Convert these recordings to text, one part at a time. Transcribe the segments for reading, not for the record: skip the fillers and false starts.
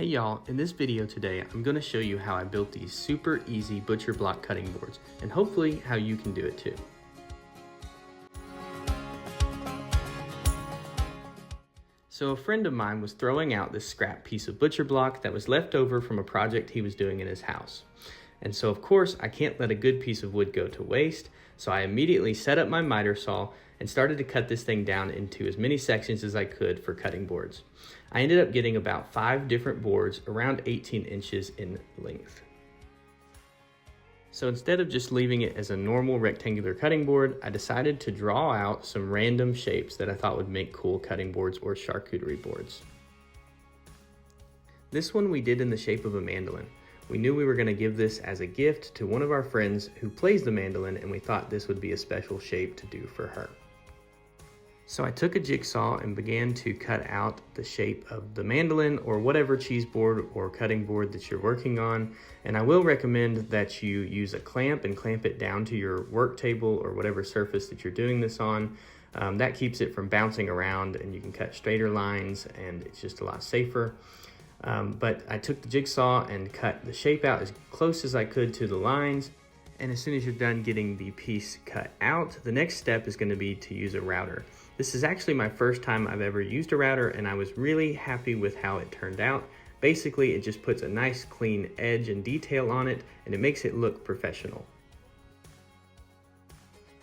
Hey y'all, in this video today, I'm going to show you how I built these super easy butcher block cutting boards, and hopefully how you can do it too. So a friend of mine was throwing out this scrap piece of butcher block that was left over from a project he was doing in his house. And so of course, I can't let a good piece of wood go to waste, so I immediately set up my miter saw and started to cut this thing down into as many sections as I could for cutting boards. I ended up getting about 5 different boards around 18 inches in length. So instead of just leaving it as a normal rectangular cutting board, I decided to draw out some random shapes that I thought would make cool cutting boards or charcuterie boards. This one we did in the shape of a mandolin. We knew we were going to give this as a gift to one of our friends who plays the mandolin, and we thought this would be a special shape to do for her. So I took a jigsaw and began to cut out the shape of the mandolin or whatever cheese board or cutting board that you're working on. And I will recommend that you use a clamp and clamp it down to your work table or whatever surface that you're doing this on. That keeps it from bouncing around, and you can cut straighter lines, and it's just a lot safer. But I took the jigsaw and cut the shape out as close as I could to the lines. And as soon as you're done getting the piece cut out, the next step is going to be to use a router. This is actually my first time I've ever used a router, and I was really happy with how it turned out. Basically, it just puts a nice clean edge and detail on it, and it makes it look professional.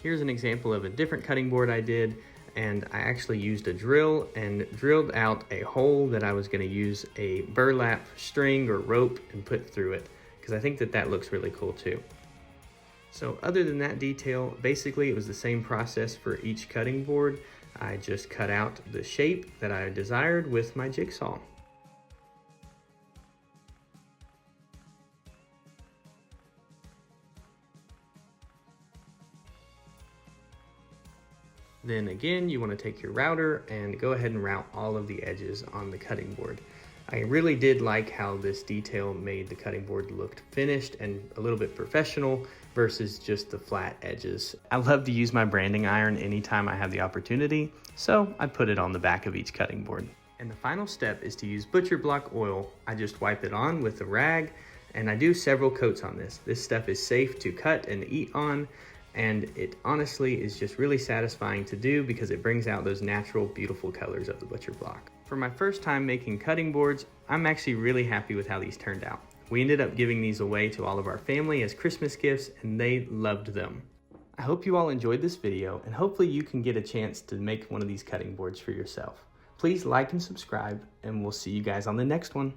Here's an example of a different cutting board I did, and I actually used a drill and drilled out a hole that I was going to use a burlap string or rope and put through it, because I think that looks really cool too. So other than that detail, basically it was the same process for each cutting board. I just cut out the shape that I desired with my jigsaw. Then again, you want to take your router and go ahead and route all of the edges on the cutting board. I really did like how this detail made the cutting board look finished and a little bit professional versus just the flat edges. I love to use my branding iron anytime I have the opportunity, so I put it on the back of each cutting board. And the final step is to use butcher block oil. I just wipe it on with a rag, and I do several coats on this. This stuff is safe to cut and eat on, and it honestly is just really satisfying to do because it brings out those natural, beautiful colors of the butcher block. For my first time making cutting boards, I'm actually really happy with how these turned out. We ended up giving these away to all of our family as Christmas gifts, and they loved them. I hope you all enjoyed this video, and hopefully you can get a chance to make one of these cutting boards for yourself. Please like and subscribe, and we'll see you guys on the next one.